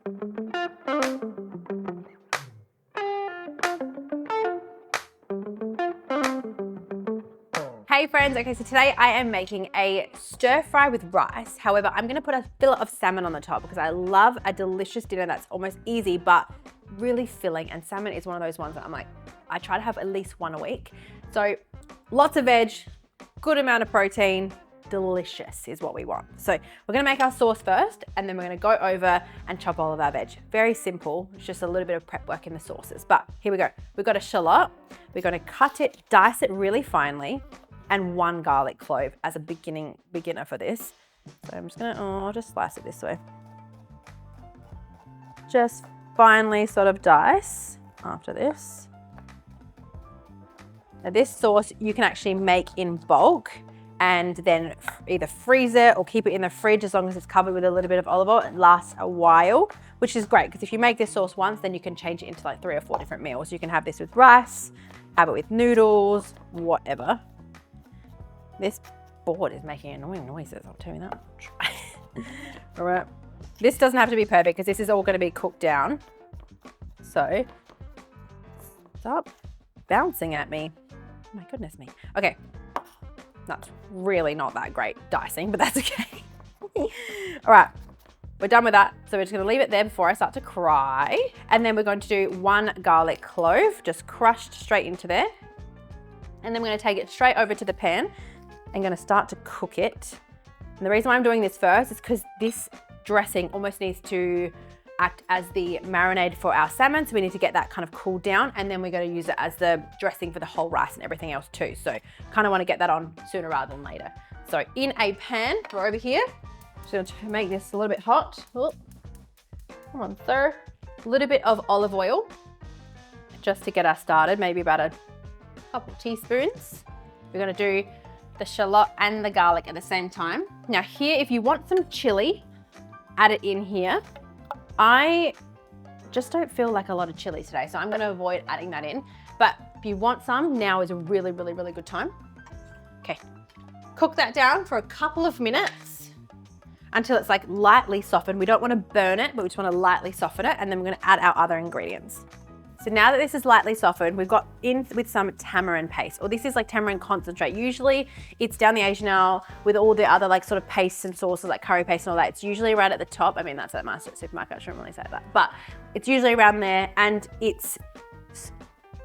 Hey friends, okay, so today I am making a stir fry with rice. However, I'm gonna put a fillet of salmon on the top because I love a delicious dinner that's almost easy, but really filling. And salmon is one of those ones that I'm like, I try to have at least one a week. So lots of veg, good amount of protein, delicious is what we want. So we're gonna make our sauce first, and then we're gonna go over and chop all of our veg. Very simple, it's just a little bit of prep work in the sauces. But here we go. We've got a shallot. We're gonna cut it, dice it really finely, and 1 garlic clove as a beginner for this. So I'm just gonna, I'll just slice it this way. Just finely sort of dice after this. Now this sauce you can actually make in bulk and then either freeze it or keep it in the fridge as long as it's covered with a little bit of olive oil. It lasts a while, which is great because if you make this sauce once, then you can change it into like 3 or 4 different meals. You can have this with rice, have it with noodles, whatever. This board is making annoying noises, I'll tell you that much. All right, this doesn't have to be perfect because this is all gonna be cooked down. So, stop bouncing at me. Oh my goodness me. Okay, that's really not that great dicing, but that's okay. All right, we're done with that. So we're just gonna leave it there before I start to cry. And then we're going to do 1 garlic clove, just crushed straight into there. And then we're gonna take it straight over to the pan. I'm gonna start to cook it. And the reason why I'm doing this first is because this dressing almost needs to act as the marinade for our salmon. So we need to get that kind of cooled down, and then we're gonna use it as the dressing for the whole rice and everything else too. So kind of wanna get that on sooner rather than later. So in a pan, we're over here. Just gonna make this a little bit hot. Oh, come on, sir. A little bit of olive oil, just to get us started, maybe about a couple teaspoons. We're gonna do the shallot and the garlic at the same time. Now here, if you want some chili, add it in here. I just don't feel like a lot of chili today, so I'm gonna avoid adding that in. But if you want some, now is a really, really, really good time. Okay, cook that down for a couple of minutes until it's like lightly softened. We don't wanna burn it, but we just wanna lightly soften it, and then we're gonna add our other ingredients. So now that this is lightly softened, we've got in with some tamarind paste, or this is like tamarind concentrate. Usually it's down the Asian aisle with all the other like sort of pastes and sauces like curry paste and all that. It's usually right at the top. I mean, that's at my supermarket, I shouldn't really say that, but it's usually around there, and it's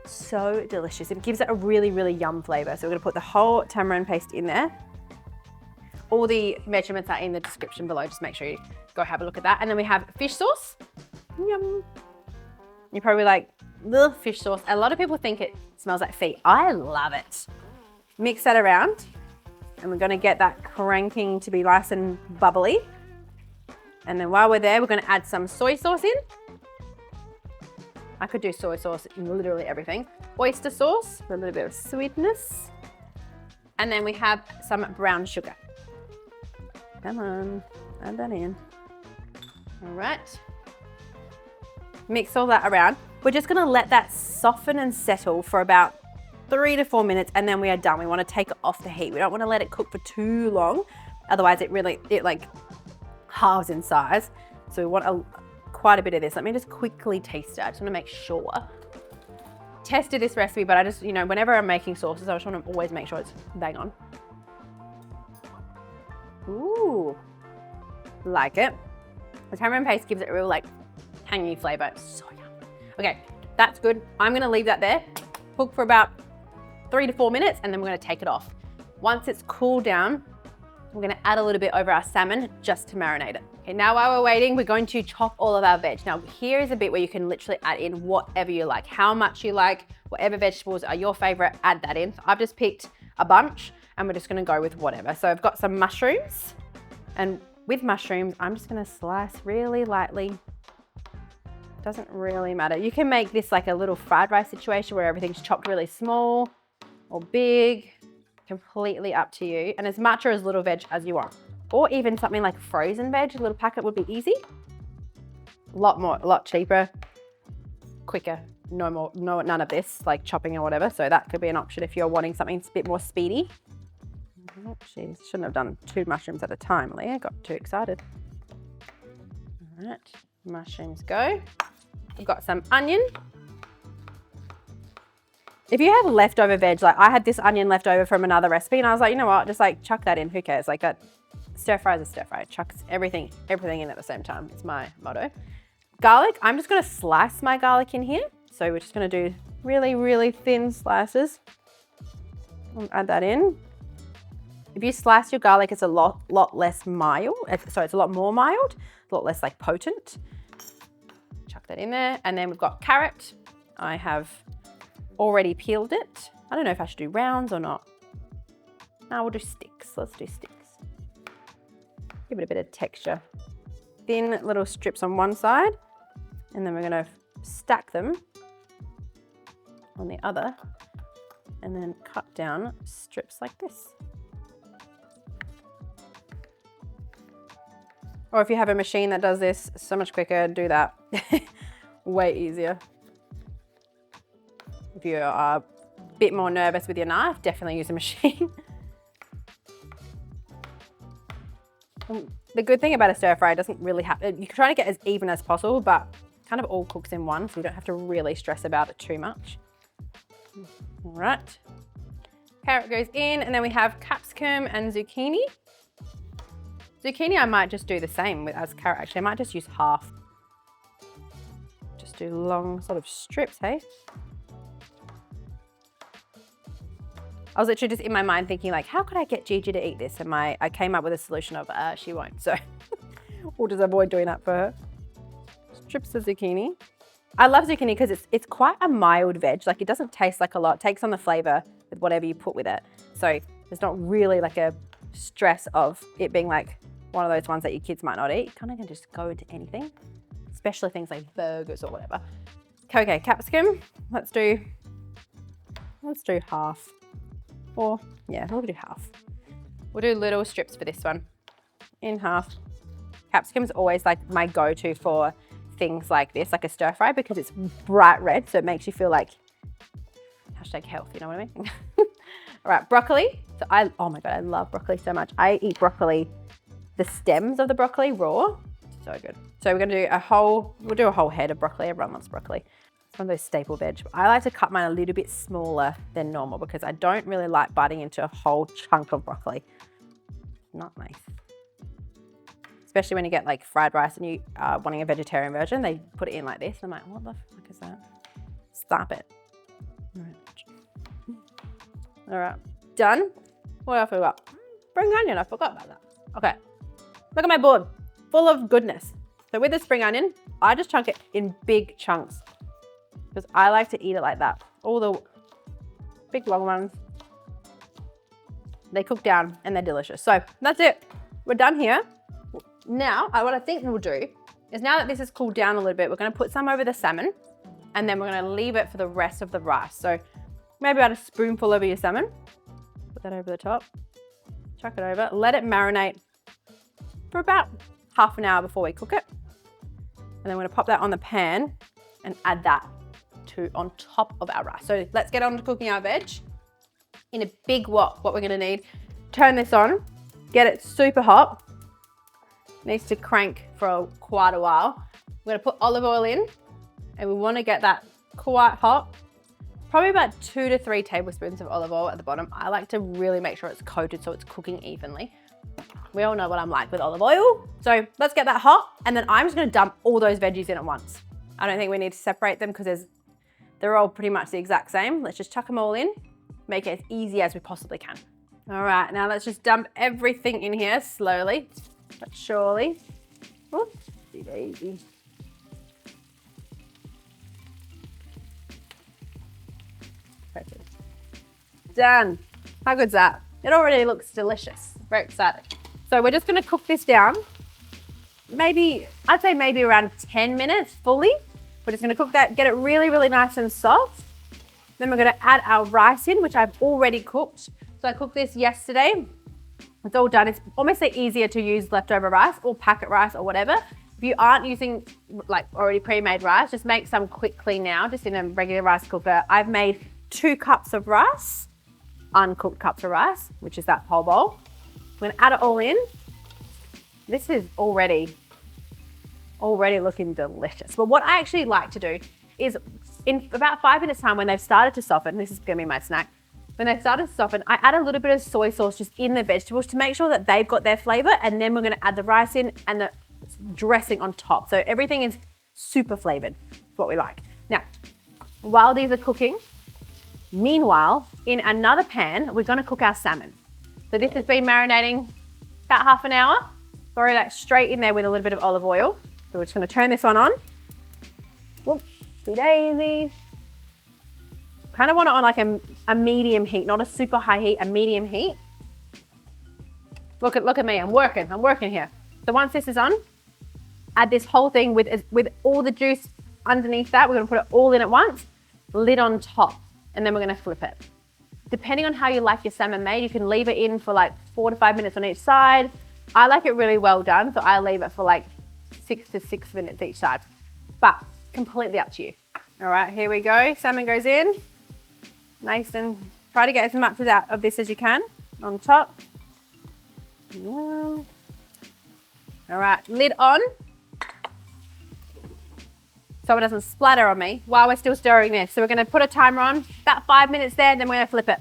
so delicious. It gives it a really, really yum flavor. So we're gonna put the whole tamarind paste in there. All the measurements are in the description below. Just make sure you go have a look at that. And then we have fish sauce. Yum. You're probably like, ugh, fish sauce. A lot of people think it smells like feet. I love it. Mix that around, and we're gonna get that cranking to be nice and bubbly. And then while we're there, we're gonna add some soy sauce in. I could do soy sauce in literally everything. Oyster sauce for a little bit of sweetness. And then we have some brown sugar. Come on, add that in. All right. Mix all that around. We're just gonna let that soften and settle for about 3 to 4 minutes, and then we are done. We wanna take it off the heat. We don't wanna let it cook for too long. Otherwise it like halves in size. So we want quite a bit of this. Let me just quickly taste it. I just wanna make sure. Tested this recipe, but I just, you know, whenever I'm making sauces, I just wanna always make sure it's bang on. Ooh, like it. The tamarind paste gives it a real like tangy flavor. So yum. Okay, that's good. I'm gonna leave that there, cook for about 3 to 4 minutes, and then we're gonna take it off. Once it's cooled down, we're gonna add a little bit over our salmon just to marinate it. Okay, now while we're waiting, we're going to chop all of our veg. Now here is a bit where you can literally add in whatever you like, how much you like, whatever vegetables are your favorite, add that in. So I've just picked a bunch, and we're just gonna go with whatever. So I've got some mushrooms, and with mushrooms, I'm just gonna slice really lightly. Doesn't really matter. You can make this like a little fried rice situation where everything's chopped really small or big, completely up to you. And as much or as little veg as you want. Or even something like frozen veg, a little packet would be easy. A lot cheaper, quicker, none of this, like chopping or whatever. So that could be an option if you're wanting something a bit more speedy. Oh, geez, shouldn't have done 2 mushrooms at a time, Leah. Got too excited. All right. Mushrooms go. We've got some onion. If you have leftover veg, like I had this onion left over from another recipe and I was like, you know what, just like chuck that in, who cares? Like that stir fry is a stir fry. Chucks everything in at the same time. It's my motto. Garlic, I'm just gonna slice my garlic in here. So we're just gonna do really, really thin slices. I'll add that in. If you slice your garlic, it's a lot less mild. Sorry, it's a lot more mild, a lot less like potent. Chuck that in there. And then we've got carrot. I have already peeled it. I don't know if I should do rounds or not. No, we'll do sticks. Let's do sticks. Give it a bit of texture. Thin little strips on one side, and then we're gonna stack them on the other, and then cut down strips like this. Or if you have a machine that does this so much quicker, do that. Way easier. If you are a bit more nervous with your knife, definitely use a machine. The good thing about a stir fry, it doesn't really have, you can try to get as even as possible, but kind of all cooks in one, so you don't have to really stress about it too much. All right. Carrot goes in, and then we have capsicum and zucchini. Zucchini, I might just do the same as carrot, actually. I might just use half. Just do long sort of strips, hey? I was literally just in my mind thinking like, how could I get Gigi to eat this? And I came up with a solution of, she won't. So we'll just avoid doing that for her. Strips of zucchini. I love zucchini because it's quite a mild veg. Like it doesn't taste like a lot. It takes on the flavor with whatever you put with it. So there's not really like a stress of it being like one of those ones that your kids might not eat. You kind of can just go into anything, especially things like burgers or whatever. Okay, capsicum. Let's do half. Or yeah, we'll do half. We'll do little strips for this one. In half. Capsicum's always like my go-to for things like this, like a stir fry, because it's bright red, so it makes you feel like #health, you know what I mean? All right, broccoli. So oh my God, I love broccoli so much. I eat broccoli, the stems of the broccoli raw. So good. So we're gonna do we'll do a whole head of broccoli. Everyone loves broccoli. It's one of those staple veg. I like to cut mine a little bit smaller than normal because I don't really like biting into a whole chunk of broccoli. Not nice. Especially when you get like fried rice and you are wanting a vegetarian version, they put it in like this. I'm like, what the fuck is that? Stop it. All right, done. What else we got? Spring onion, I forgot about that. Okay, look at my board, full of goodness. So with the spring onion, I just chunk it in big chunks because I like to eat it like that. All the big long ones, they cook down and they're delicious. So that's it, we're done here. Now, what I think we'll do is now that this has cooled down a little bit, we're gonna put some over the salmon and then we're gonna leave it for the rest of the rice. So maybe about a spoonful over your salmon. Put that over the top, chuck it over, let it marinate for about half an hour before we cook it. And then we're gonna pop that on the pan and add that on top of our rice. So let's get on to cooking our veg. In a big wok, what we're gonna need, turn this on, get it super hot. Needs to crank for quite a while. We're gonna put olive oil in and we wanna get that quite hot. Probably about 2 to 3 tablespoons of olive oil at the bottom. I like to really make sure it's coated so it's cooking evenly. We all know what I'm like with olive oil. So let's get that hot and then I'm just gonna dump all those veggies in at once. I don't think we need to separate them because they're all pretty much the exact same. Let's just chuck them all in, make it as easy as we possibly can. All right, now let's just dump everything in here slowly but surely. Oopsie daisy. Perfect. Done. How good's that? It already looks delicious. Very excited. So we're just gonna cook this down. I'd say maybe around 10 minutes fully. We're just gonna cook that, get it really, really nice and soft. Then we're gonna add our rice in, which I've already cooked. So I cooked this yesterday. It's all done. It's almost easier to use leftover rice or packet rice or whatever. If you aren't using like already pre-made rice, just make some quickly now, just in a regular rice cooker. I've made 2 cups of rice, uncooked cups of rice, which is that whole bowl. I'm gonna add it all in. This is already Already looking delicious. But what I actually like to do is in about 5 minutes time when they've started to soften, this is gonna be my snack. When they've started to soften, I add a little bit of soy sauce just in the vegetables to make sure that they've got their flavor. And then we're gonna add the rice in and the dressing on top. So everything is super flavored. It's what we like. Now, while these are cooking, meanwhile, in another pan, we're gonna cook our salmon. So this has been marinating about half an hour. Throw that straight in there with a little bit of olive oil. So we're just gonna turn this one on. Whoopsie daisy. Kind of want it on like a medium heat, not a super high heat, a medium heat. Look at me, I'm working here. So once this is on, add this whole thing with all the juice underneath that. We're gonna put it all in at once, lid on top, and then we're gonna flip it. Depending on how you like your salmon made, you can leave it in for like 4 to 5 minutes on each side. I like it really well done, so I leave it for like 6 to 6 minutes each side, but completely up to you. All right, here we go. Salmon goes in. Nice, and try to get as much of this as you can on top. Yeah. All right, lid on. So it doesn't splatter on me while we're still stirring this. So we're gonna put a timer on, about 5 minutes there, and then we're gonna flip it.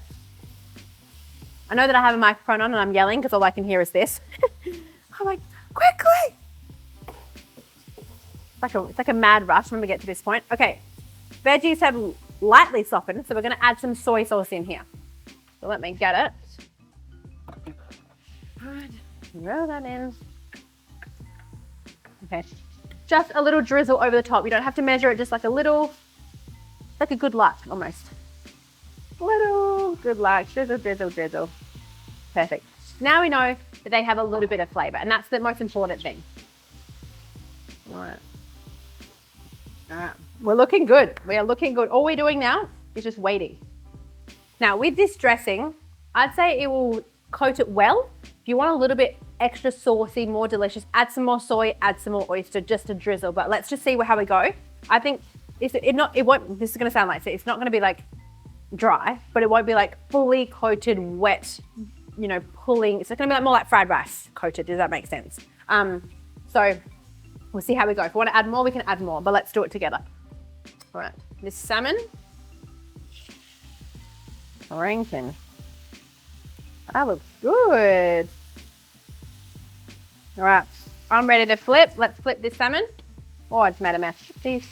I know that I have a microphone on and I'm yelling because all I can hear is this. I'm like, quickly! It's like a mad rush when we get to this point. Okay, veggies have lightly softened, so we're gonna add some soy sauce in here. So let me get it. Right, roll that in. Okay, just a little drizzle over the top. You don't have to measure it, just like a little, like a good luck almost. Little good luck, drizzle, drizzle, drizzle. Perfect. Now we know that they have a little bit of flavor, and that's the most important thing. All right. All right, we're looking good. We are looking good. All we're doing now is just waiting. Now with this dressing, I'd say it will coat it well. If you want a little bit extra saucy, more delicious, add some more soy, add some more oyster, just a drizzle. But let's just see how we go. I think this is gonna sound like it's not gonna be like dry, but it won't be like fully coated, wet, you know, pulling. It's gonna be like more like fried rice coated. Does that make sense? So we'll see how we go. If we want to add more, we can add more, but let's do it together. All right, this salmon. Rankin. That looks good. All right, I'm ready to flip. Let's flip this salmon. Oh, I just made a mess. Please.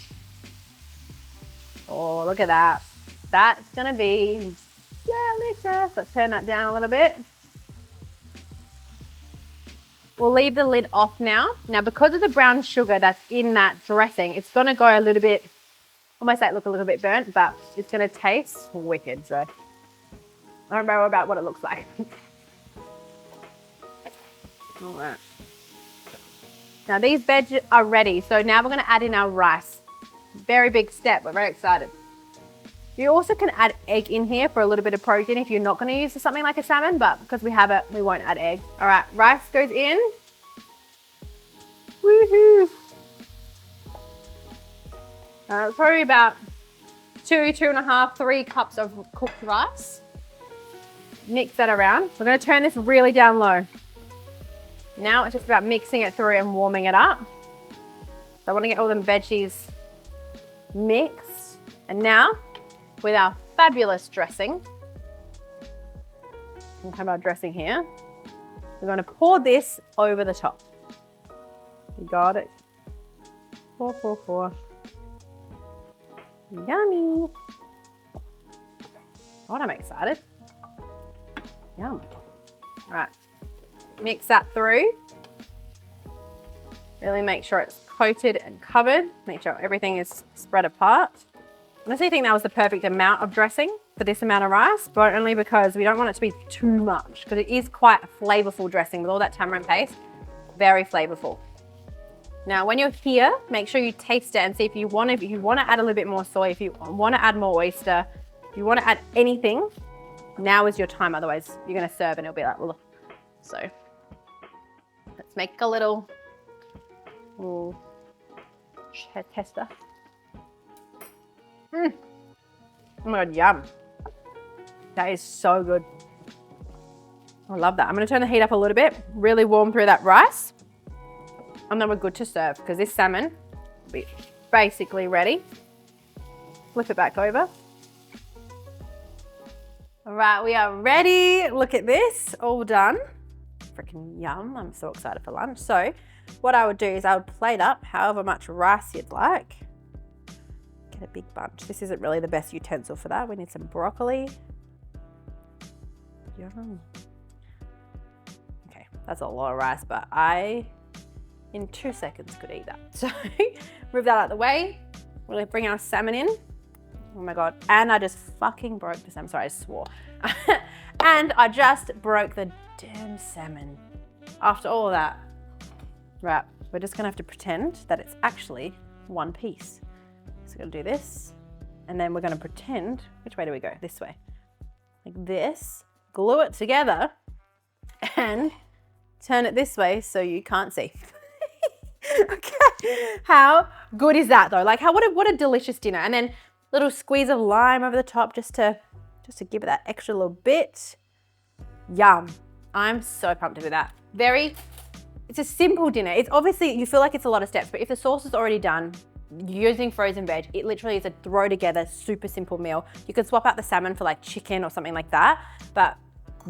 Oh, look at that. That's gonna be delicious. Let's turn that down a little bit. We'll leave the lid off now. Now, because of the brown sugar that's in that dressing, it's gonna go a little bit, almost like look a little bit burnt, but it's gonna taste wicked. So I don't know about what it looks like. All right. Now these veg are ready. So now we're gonna add in our rice. Very big step, we're very excited. You also can add egg in here for a little bit of protein if you're not gonna use something like a salmon, but because we have it, we won't add egg. All right, rice goes in. Woohoo! Probably about 2.5, 3 cups of cooked rice. Mix that around. We're gonna turn this really down low. Now it's just about mixing it through and warming it up. So I wanna get all the veggies mixed. And now, with our fabulous dressing, we have our dressing here. We're gonna pour this over the top. You got it. Pour. Yummy. God, I'm excited. Yum. All right, mix that through. Really make sure it's coated and covered. Make sure everything is spread apart. I honestly think that was the perfect amount of dressing for this amount of rice, but only because we don't want it to be too much, because it is quite a flavorful dressing with all that tamarind paste. Very flavorful. Now, when you're here, make sure you taste it and see if you want to add a little bit more soy, if you want to add more oyster, if you want to add anything, now is your time. Otherwise, you're going to serve and it'll be like, well, so let's make a little tester. Oh my God, yum. That is so good. I love that. I'm going to turn the heat up a little bit, really warm through that rice. And then we're good to serve because this salmon will be basically ready. Flip it back over. All right, we are ready. Look at this, all done. Freaking yum, I'm so excited for lunch. So what I would do is I would plate up however much rice you'd like. Get a big bunch. This isn't really the best utensil for that. We need some broccoli. Yum. Okay, that's a lot of rice, but I, in 2 seconds, could eat that. So move that out of the way. We're gonna bring our salmon in. Oh my God, and I just fucking broke the salmon. Sorry, I swore. And I just broke the damn salmon. After all of that, right, we're just gonna have to pretend that it's actually one piece. So we're gonna do this, and then we're gonna pretend, which way do we go? This way. Like this, glue it together, and turn it this way so you can't see. Okay, how good is that though? Like what a delicious dinner. And then little squeeze of lime over the top just to give it that extra little bit. Yum. I'm so pumped with that. It's a simple dinner. It's obviously, you feel like it's a lot of steps, but if the sauce is already done, using frozen veg, it literally is a throw together, super simple meal. You could swap out the salmon for like chicken or something like that, but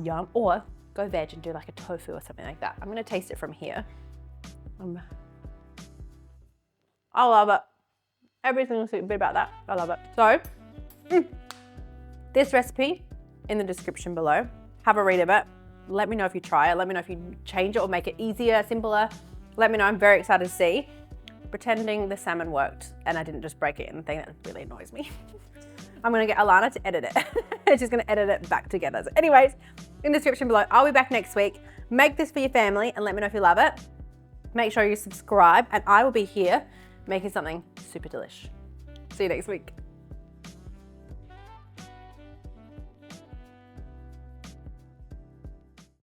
yum. Or go veg and do like a tofu or something like that. I'm gonna taste it from here. I love it. Every single bit about that, I love it. So, this recipe in the description below. Have a read of it. Let me know if you try it. Let me know if you change it or make it easier, simpler. Let me know, I'm very excited to see. Pretending the salmon worked and I didn't just break it in the thing, that really annoys me. I'm gonna get Alana to edit it. She's gonna edit it back together. So anyways, in the description below, I'll be back next week. Make this for your family and let me know if you love it. Make sure you subscribe and I will be here making something super delish. See you next week.